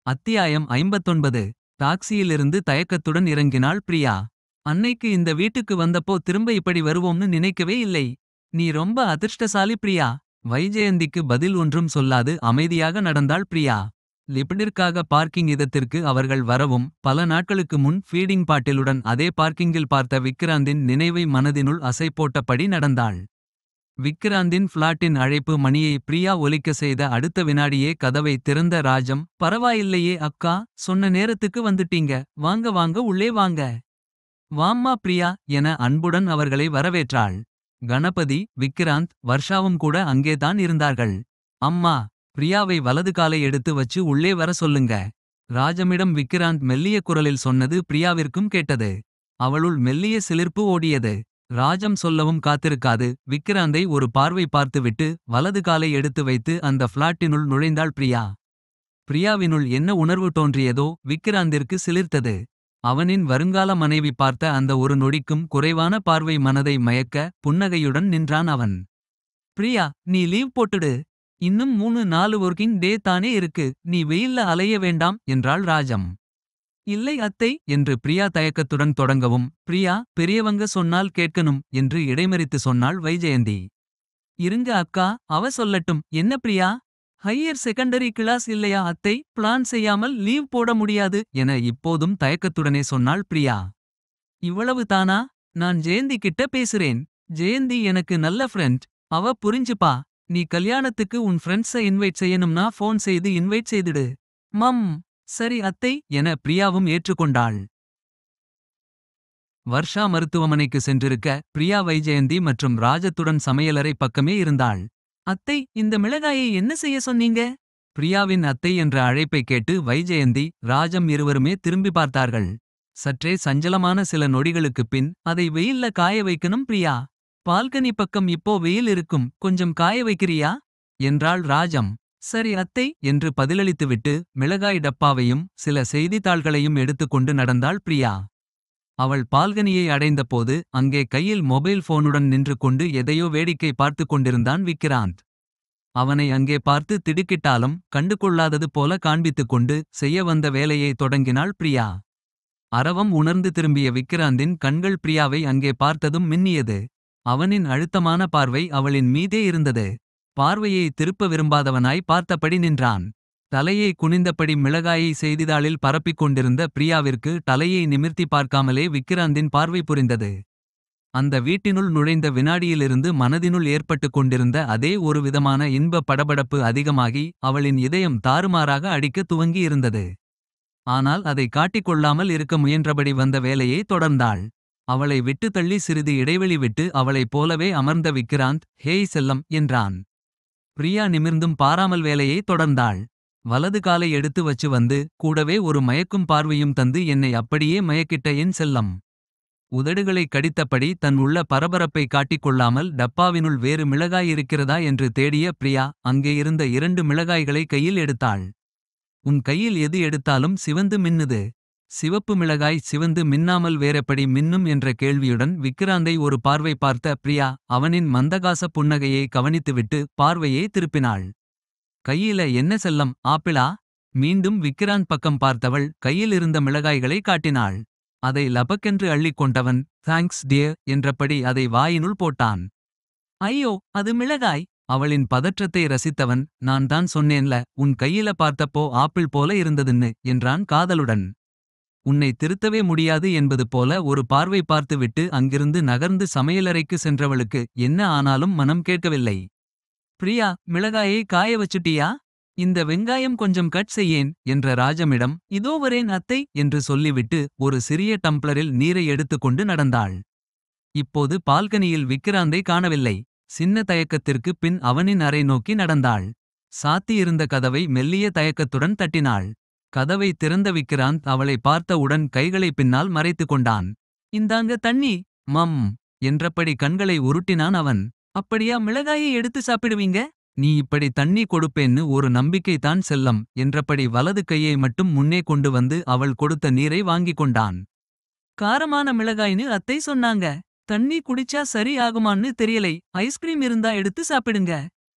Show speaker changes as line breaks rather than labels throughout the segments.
அத்தியாயம் 59. டாக்ஸியிலிருந்து தயக்கத்துடன் இறங்கினாள் பிரியா. அன்னைக்கு இந்த வீட்டுக்கு வந்தப்போ திரும்ப இப்படி வருவோம்னு நினைக்கவே இல்லை. நீ ரொம்ப அதிர்ஷ்டசாலி பிரியா. வைஜெயந்திக்கு பதில் ஒன்றும் சொல்லாது அமைதியாக நடந்தாள் பிரியா. லிப்டிற்காக பார்க்கிங் இடத்திற்கு அவர்கள் வரவும் பல நாட்களுக்கு முன் ஃபீடிங் பாட்டிலுடன் அதே பார்க்கிங்கில் பார்த்த விக்ராந்தின் நினைவை மனதினுள் அசை போட்டபடி நடந்தாள். விக்ராந்தின் ஃப்ளாட்டின் அழைப்பு மணியை பிரியா ஒலிக்க செய்த அடுத்த வினாடியே கதவை திறந்த ராஜம். பரவாயில்லையே அக்கா, சொன்ன நேரத்துக்கு வந்துட்டீங்க. வாங்க வாங்க உள்ளே வாங்க. வாம்மா பிரியா என அன்புடன் அவர்களை வரவேற்றாள். கணபதி, விக்ராந்த், வர்ஷாவும் கூட அங்கேதான் இருந்தார்கள். அம்மா, பிரியாவை வலது காலை எடுத்து வச்சு உள்ளே வர சொல்லுங்க. ராஜமிடம் விக்ராந்த் மெல்லிய குரலில் சொன்னது பிரியாவிற்கும் கேட்டது. அவளுள் மெல்லிய சிலிர்ப்பு ஓடியது. ராஜம் சொல்லவும் காத்திருக்காது விக்ராந்தை ஒரு பார்வை பார்த்துவிட்டு வலது காலை எடுத்து வைத்து அந்த ஃப்ளாட்டினுள் நுழைந்தாள் பிரியா. பிரியாவினுள் என்ன உணர்வு தோன்றியதோ விக்ராந்திற்கு சிலிர்த்தது. அவனின் வருங்கால மனைவி பார்த்த அந்த ஒரு நொடிக்கும் குறைவான பார்வை மனதை மயக்க புன்னகையுடன் நின்றான் அவன். பிரியா, நீ லீவ் போட்டுடு. இன்னும் 3-4 ஒர்க்கிங் டே தானே இருக்கு. நீ வெயில்ல அலைய வேண்டாம் என்றாள் ராஜம். இல்லை அத்தை என்று பிரியா தயக்கத்துடன் தொடங்கவும், பிரியா, பெரியவங்க சொன்னால் கேட்கணும் என்று இடைமறித்து சொன்னாள் வைஜெயந்தி. இருங்க அக்கா, அவ சொல்லட்டும். என்ன பிரியா? ஹையர் செகண்டரி கிளாஸ் இல்லையா அத்தை? பிளான் செய்யாமல் லீவ் போட முடியாது என இப்போதும் தயக்கத்துடனே சொன்னாள் பிரியா. இவ்வளவு தானா? நான் ஜெயந்தி கிட்ட பேசுறேன். ஜெயந்தி எனக்கு நல்ல ஃப்ரெண்ட். அவ புரிஞ்சுப்பா. நீ கல்யாணத்துக்கு உன் ஃப்ரெண்ட்ஸை இன்வைட் செய்யணும்னா ஃபோன் செய்து இன்வைட் செய்துடு. மம். சரி அத்தை என பிரியாவும் ஏற்றுக்கொண்டாள். வர்ஷா மருத்துவமனைக்கு சென்றிருக்க பிரியா வைஜெயந்தி மற்றும் ராஜத்துடன் சமையலறை பக்கமே இருந்தாள். அத்தை, இந்த மிளகாயை என்ன செய்ய சொன்னீங்க? பிரியாவின் அத்தை என்ற அழைப்பை கேட்டு வைஜெயந்தி, ராஜம் இருவருமே திரும்பி பார்த்தார்கள். சற்றே சஞ்சலமான சில நொடிகளுக்குப் பின், அதை வெயில்ல காய வைக்கணும் பிரியா. பால்கனி பக்கம் இப்போ வெயில் இருக்கும், கொஞ்சம் காய வைக்கிறியா என்றாள் ராஜம். சரி அத்தை என்று பதிலளித்துவிட்டு மிளகாய் டப்பாவையும் சில செய்தித்தாள்களையும் எடுத்துக்கொண்டு நடந்தாள் பிரியா. அவள் பால்கனியை அடைந்தபோது அங்கே கையில் மொபைல் போனுடன் நின்று கொண்டு எதையோ வேடிக்கை பார்த்து கொண்டிருந்தான் விக்ராந்த். அவனை அங்கே பார்த்து திடுக்கிட்டாலும் கண்டு கொள்ளாதது போல காண்பித்துக் கொண்டு செய்ய வந்த வேலையை தொடங்கினாள் பிரியா. அரவம் உணர்ந்து திரும்பிய விக்ராந்தின் கண்கள் பிரியாவை அங்கே பார்த்ததும் மின்னியது. அவனின் அழுத்தமான பார்வை அவளின் மீதே இருந்தது. பார்வையை திருப்ப விரும்பாதவனாய் பார்த்தபடி நின்றான். தலையை குனிந்தபடி மிளகாயை செய்தித்தாளில் பரப்பிக் கொண்டிருந்த பிரியாவிற்கு தலையை நிமிர்த்தி பார்க்காமலே விக்ராந்தின் பார்வை புரிந்தது. அந்த வீட்டினுள் நுழைந்த வினாடியிலிருந்து மனதினுள் ஏற்பட்டு கொண்டிருந்த அதே ஒரு விதமான இன்ப படபடப்பு அதிகமாகி அவளின் இதயம் தாறுமாறாக அடிக்க துவங்கி இருந்தது. ஆனால் அதை காட்டிக்கொள்ளாமல் இருக்க முயன்றபடி வந்த வேலையை தொடர்ந்தாள். அவளை விட்டு தள்ளி சிறிது இடைவெளி விட்டு அவளைப் போலவே அமர்ந்த விக்ராந்த், ஹேய் செல்லம் என்றான். பிரியா நிமிர்ந்தும் பாராமல் வேலையை தொடர்ந்தாள். வலது காலை எடுத்து வச்சு வந்து கூடவே ஒரு மயக்கும் பார்வையும் தந்து என்னை அப்படியே மயக்கிட்ட என் செல்லம். உதடுகளை கடித்தபடி தன் உள்ள பரபரப்பை காட்டிக்கொள்ளாமல் டப்பாவினுள் வேறு மிளகாய் இருக்கிறதா என்று தேடிய பிரியா அங்கே இருந்த 2 மிளகாய்களை கையில் எடுத்தாள். உன் கையில் எது எடுத்தாலும் சிவந்து மின்னுது. சிவப்பு மிளகாய் சிவந்து மின்னாமல் வேறெப்படி மின்னும் என்ற கேள்வியுடன் விக்ராந்தை ஒரு பார்வை பார்த்த பிரியா அவனின் மந்தகாச புன்னகையை கவனித்துவிட்டு பார்வையை திருப்பினாள். கையில என்ன செல்லம், ஆப்பிளா? மீண்டும் விக்ராந்த் பக்கம் பார்த்தவள் கையில் இருந்த மிளகாய்களை காட்டினாள். அதை லபக்கென்று அள்ளிக் கொண்டவன், தேங்க்ஸ் டியர் என்றபடி அதை வாயினுள் போட்டான். ஐயோ, அது மிளகாய். அவளின் பதற்றத்தை ரசித்தவன், நான் தான் சொன்னேன்ல, உன் கையில பார்த்தப்போ ஆப்பிள் போல இருந்ததுன்னு என்றான் காதலுடன். உன்னை திருத்தவே முடியாது என்பது போல ஒரு பார்வை பார்த்துவிட்டு அங்கிருந்து நகர்ந்து சமையலறைக்கு சென்றவளுக்கு என்ன ஆனாலும் மனம் கேட்கவில்லை. பிரியா, மிளகாயை காய வச்சுட்டியா? இந்த வெங்காயம் கொஞ்சம் கட் செய்யேன் என்ற ராஜமிடம், இதோ வரேன் அத்தை என்று சொல்லிவிட்டு ஒரு சிறிய டம்ளரில் நீரை எடுத்துக்கொண்டு நடந்தாள். இப்போது பால்கனியில் விக்ராந்தை காணவில்லை. சின்ன தயக்கத்திற்கு பின் அவனின் அறை நோக்கி நடந்தாள். சாத்தியிருந்த கதவை மெல்லிய தயக்கத்துடன் தட்டினாள். கதவை திறந்த விக்ராந்த் அவளை பார்த்தவுடன் கைகளை பின்னால் மறைத்து கொண்டான். இந்தாங்க தண்ணி. மம் என்றபடி கண்களை உருட்டினான் அவன். அப்படியா மிளகாயை எடுத்து சாப்பிடுவீங்க? நீ இப்படி தண்ணி கொடுப்பேன்னு ஒரு நம்பிக்கைதான் செல்லம் என்றபடி வலது கையை மட்டும் முன்னே கொண்டு வந்து அவள் கொடுத்த நீரை வாங்கிக் கொண்டான். காரமான மிளகாய்னு அத்தை சொன்னாங்க. தண்ணி குடிச்சா சரி ஆகுமான்னு தெரியலை. ஐஸ்கிரீம் இருந்தா எடுத்து சாப்பிடுங்க.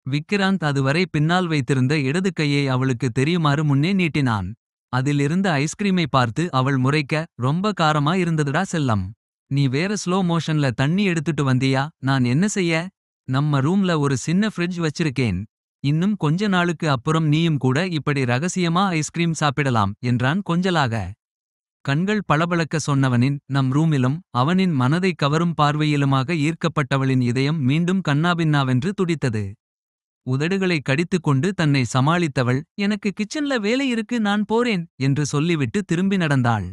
விக்ராந்த் அதுவரை பின்னால் வைத்திருந்த இடது கையை அவளுக்கு தெரியுமாறு முன்னே நீட்டினான். அதில் இருந்த ஐஸ்கிரீமை பார்த்து அவள் முறைக்க, ரொம்ப காரமா இருந்ததுடா செல்லம். நீ வேற ஸ்லோ மோஷன்ல தண்ணி எடுத்துட்டு வந்தியா? நான் என்ன செய்ய? நம்ம ரூம்ல ஒரு சின்ன ஃப்ரிட்ஜ் வச்சிருக்கேன். இன்னும் கொஞ்ச நாளுக்கு அப்புறம் நீயும் கூட இப்படி ரகசியமா ஐஸ்கிரீம் சாப்பிடலாம் என்றான் கொஞ்சலாக. கண்கள் பளபளக்க சொன்னவனின் நம் ரூமிலும் அவனின் மனதை கவரும் பார்வையிலுமாக ஈர்க்கப்பட்டவளின் இதயம் மீண்டும் கன்னாபின்னாவென்று துடித்தது. உதடுகளை கடித்துக் கொண்டு தன்னை சமாளித்தவள், எனக்கு கிச்சன்ல வேலை இருக்கு, நான் போறேன் என்று சொல்லிவிட்டு திரும்பி நடந்தாள்.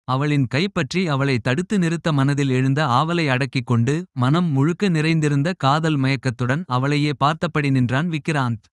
அவளின் கைப்பற்றி அவளை தடுத்து நிறுத்த மனதில் எழுந்த ஆவலை அடக்கிக் கொண்டு, மனம் முழுக்க நிறைந்திருந்த காதல் மயக்கத்துடன் அவளையே பார்த்தபடி நின்றான் விக்கிராந்த்.